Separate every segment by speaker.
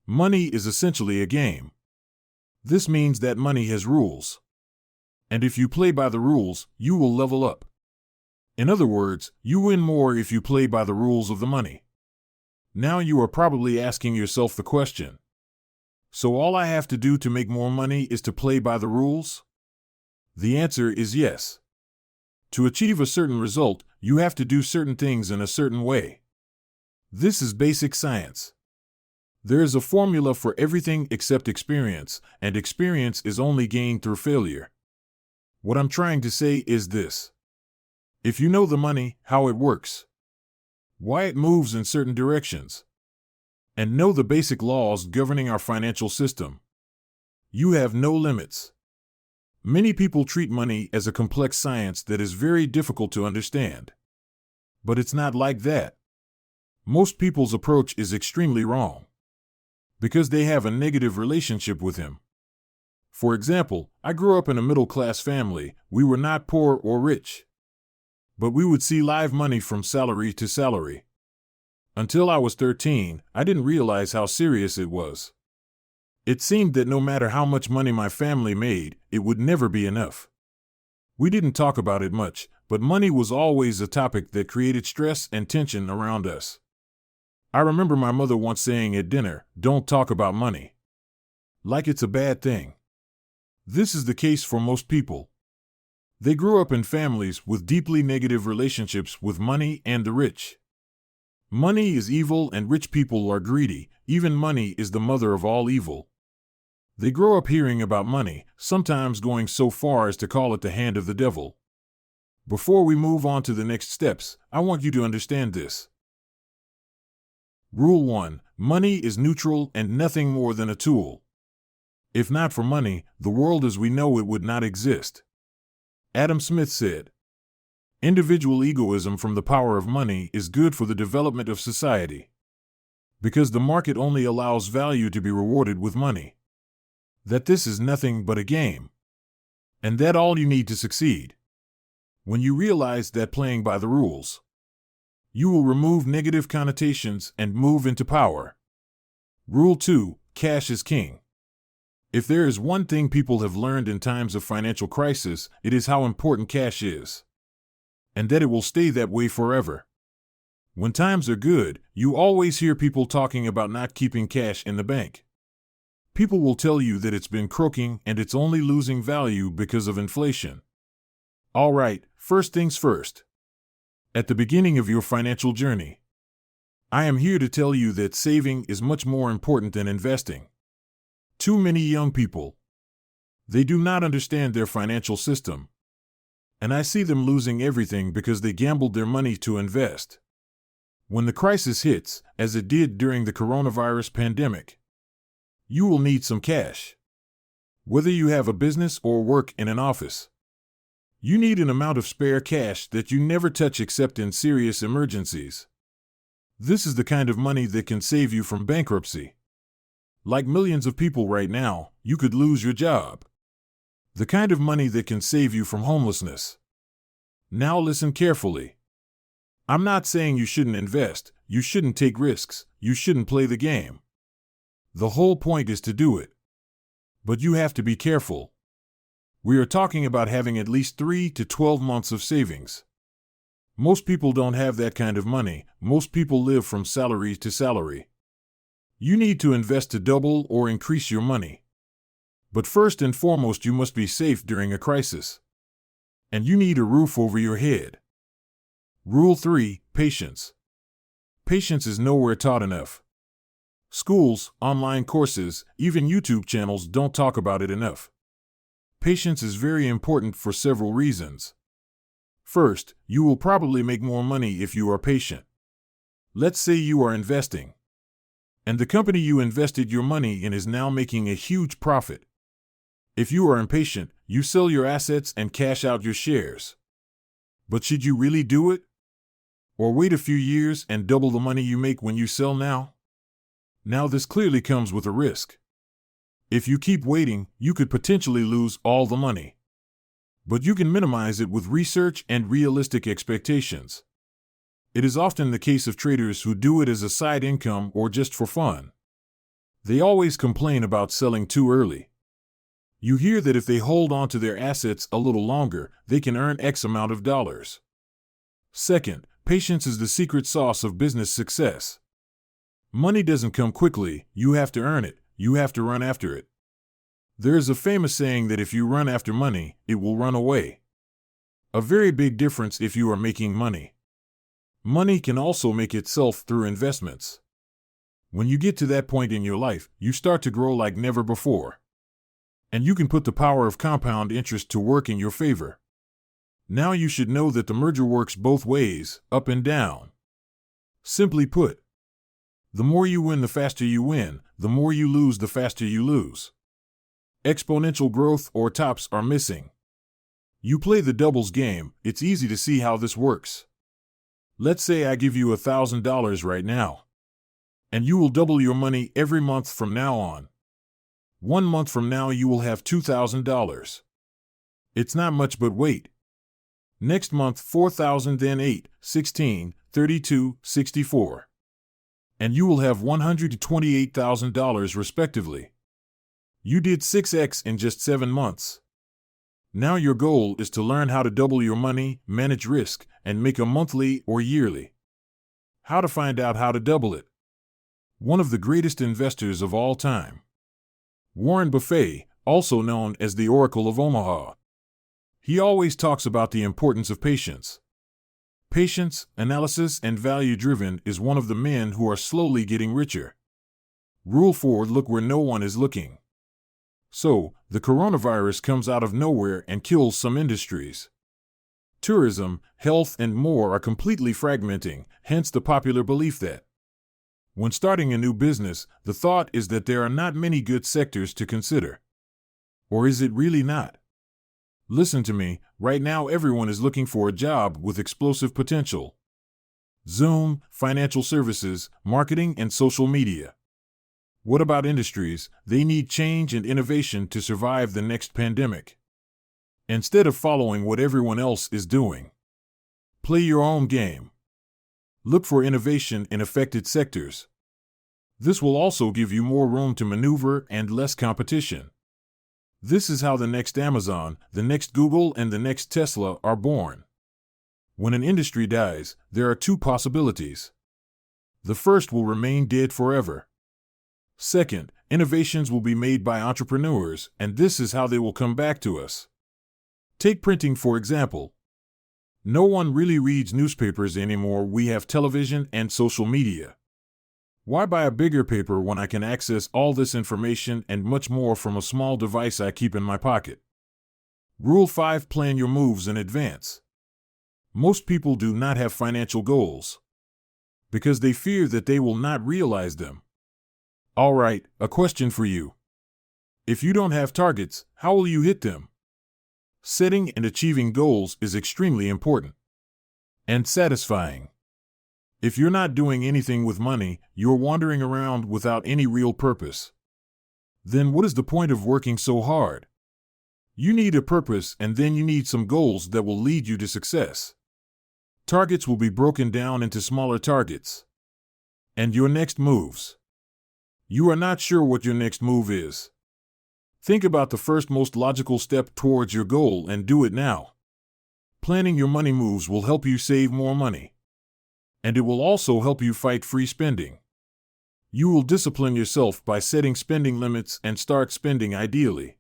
Speaker 1: Money is essentially a game. This means that money has rules. And if you play by the rules, you will level up. In other words, you win more if you play by the rules of the money. Now you are probably asking yourself the question, so all I have to do to make more money is to play by the rules? The answer is yes. To achieve a certain result, you have to do certain things in a certain way. This is basic science. There is a formula for everything except experience, and experience is only gained through failure. What I'm trying to say is this. If you know the money, how it works, why it moves in certain directions, and know the basic laws governing our financial system, you have no limits. Many people treat money as a complex science that is very difficult to understand. But it's not like that. Most people's approach is extremely wrong, because they have a negative relationship with him. For example, I grew up in a middle-class family. We were not poor or rich, but we would see live money from salary to salary. Until I was 13, I didn't realize how serious it was. It seemed that no matter how much money my family made, it would never be enough. We didn't talk about it much, but money was always a topic that created stress and tension around us. I remember my mother once saying at dinner, "Don't talk about money," like it's a bad thing. This is the case for most people. They grew up in families with deeply negative relationships with money and the rich. Money is evil and rich people are greedy. Even money is the mother of all evil. They grow up hearing about money, sometimes going so far as to call it the hand of the devil. Before we move on to the next steps, I want you to understand this. Rule 1. Money is neutral and nothing more than a tool. If not for money, the world as we know it would not exist. Adam Smith said, "Individual egoism from the power of money is good for the development of society, because the market only allows value to be rewarded with money. That this is nothing but a game, and that all you need to succeed. When you realize that playing by the rules, you will remove negative connotations and move into power." Rule 2. Cash is king. If there is one thing people have learned in times of financial crisis, it is how important cash is, and that it will stay that way forever. When times are good, you always hear people talking about not keeping cash in the bank. People will tell you that it's been croaking and it's only losing value because of inflation. All right, first things first. At the beginning of your financial journey, I am here to tell you that saving is much more important than investing. Too many young people, they do not understand their financial system, and I see them losing everything because they gambled their money to invest. When the crisis hits, as it did during the coronavirus pandemic, you will need some cash. Whether you have a business or work in an office, you need an amount of spare cash that you never touch except in serious emergencies. This is the kind of money that can save you from bankruptcy. Like millions of people right now, you could lose your job. The kind of money that can save you from homelessness. Now listen carefully. I'm not saying you shouldn't invest, you shouldn't take risks, you shouldn't play the game. The whole point is to do it. But you have to be careful. We are talking about having at least 3 to 12 months of savings. Most people don't have that kind of money. Most people live from salary to salary. You need to invest to double or increase your money. But first and foremost, you must be safe during a crisis. And you need a roof over your head. Rule 3. Patience. Patience is nowhere taught enough. Schools, online courses, even YouTube channels don't talk about it enough. Patience is very important for several reasons. First, you will probably make more money if you are patient. Let's say you are investing, and the company you invested your money in is now making a huge profit. If you are impatient, you sell your assets and cash out your shares. But should you really do it? Or wait a few years and double the money you make when you sell now? Now this clearly comes with a risk. If you keep waiting, you could potentially lose all the money. But you can minimize it with research and realistic expectations. It is often the case of traders who do it as a side income or just for fun. They always complain about selling too early. You hear that if they hold on to their assets a little longer, they can earn X amount of dollars. Second, patience is the secret sauce of business success. Money doesn't come quickly, you have to earn it, you have to run after it. There is a famous saying that if you run after money, it will run away. A very big difference if you are making money. Money can also make itself through investments. When you get to that point in your life, you start to grow like never before. And you can put the power of compound interest to work in your favor. Now you should know that the merger works both ways, up and down. Simply put, the more you win, the faster you win, the more you lose, the faster you lose. Exponential growth or tops are missing. You play the doubles game, it's easy to see how this works. Let's say I give you $1,000 right now. And you will double your money every month from now on. 1 month from now you will have $2,000. It's not much, but wait. Next month 4,000, then 8, 16, 32, 64. And you will have $128,000 respectively. You did 6x in just 7 months. Now your goal is to learn how to double your money, manage risk, and make a monthly or yearly. How to find out how to double it? One of the greatest investors of all time, Warren Buffett, also known as the Oracle of Omaha. He always talks about the importance of patience. Patience, analysis, and value-driven is one of the men who are slowly getting richer. Rule 4: look where no one is looking. So, the coronavirus comes out of nowhere and kills some industries. Tourism, health, and more are completely fragmenting, hence the popular belief that when starting a new business, the thought is that there are not many good sectors to consider. Or is it really not? Listen to me, right now everyone is looking for a job with explosive potential. Zoom, financial services, marketing, and social media. What about industries? They need change and innovation to survive the next pandemic. Instead of following what everyone else is doing, play your own game. Look for innovation in affected sectors. This will also give you more room to maneuver and less competition. This is how the next Amazon, the next Google, and the next Tesla are born. When an industry dies, there are 2 possibilities. The first will remain dead forever. Second, innovations will be made by entrepreneurs, and this is how they will come back to us. Take printing, for example. No one really reads newspapers anymore. We have television and social media. Why buy a bigger paper when I can access all this information and much more from a small device I keep in my pocket? Rule 5: plan your moves in advance. Most people do not have financial goals because they fear that they will not realize them. All right, a question for you. If you don't have targets, how will you hit them? Setting and achieving goals is extremely important and satisfying. If you're not doing anything with money, you're wandering around without any real purpose. Then what is the point of working so hard? You need a purpose, and then you need some goals that will lead you to success. Targets will be broken down into smaller targets. And your next moves. You are not sure what your next move is. Think about the first most logical step towards your goal and do it now. Planning your money moves will help you save more money. And it will also help you fight free spending. You will discipline yourself by setting spending limits and start spending ideally.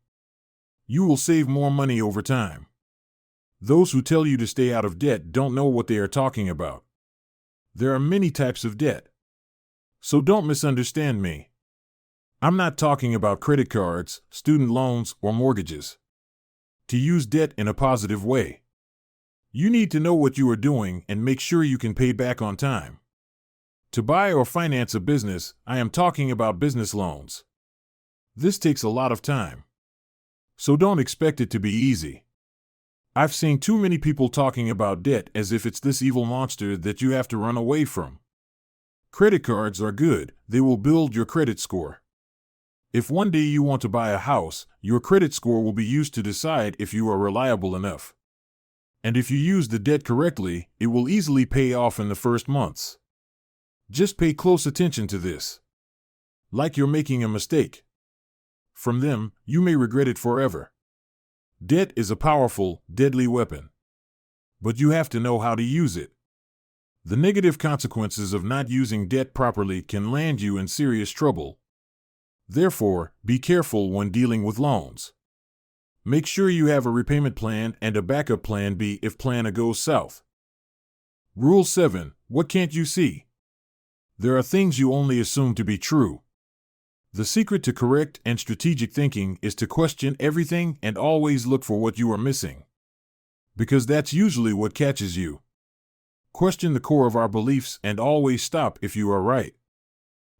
Speaker 1: You will save more money over time. Those who tell you to stay out of debt don't know what they are talking about. There are many types of debt. So don't misunderstand me. I'm not talking about credit cards, student loans, or mortgages. To use debt in a positive way, you need to know what you are doing and make sure you can pay back on time. To buy or finance a business, I am talking about business loans. This takes a lot of time. So don't expect it to be easy. I've seen too many people talking about debt as if it's this evil monster that you have to run away from. Credit cards are good, they will build your credit score. If one day you want to buy a house, your credit score will be used to decide if you are reliable enough. And if you use the debt correctly, it will easily pay off in the first months. Just pay close attention to this. like you're making a mistake. From them, you may regret it forever. Debt is a powerful, deadly weapon. But you have to know how to use it. The negative consequences of not using debt properly can land you in serious trouble. Therefore, be careful when dealing with loans. Make sure you have a repayment plan and a backup plan B if plan A goes south. Rule 7. What can't you see? There are things you only assume to be true. The secret to correct and strategic thinking is to question everything and always look for what you are missing. Because that's usually what catches you. Question the core of our beliefs and always stop if you are right.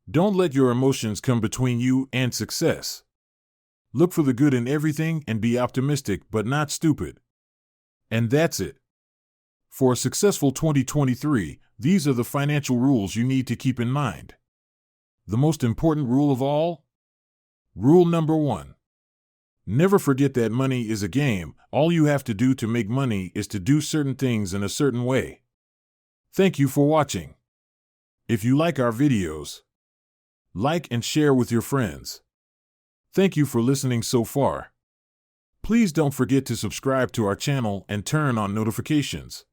Speaker 1: Don't let your emotions come between you and success. Look for the good in everything and be optimistic but not stupid. And that's it. For a successful 2023, these are the financial rules you need to keep in mind. The most important rule of all? Rule number 1. Never forget that money is a game. All you have to do to make money is to do certain things in a certain way. Thank you for watching. If you like our videos, like and share with your friends. Thank you for listening so far. Please don't forget to subscribe to our channel and turn on notifications.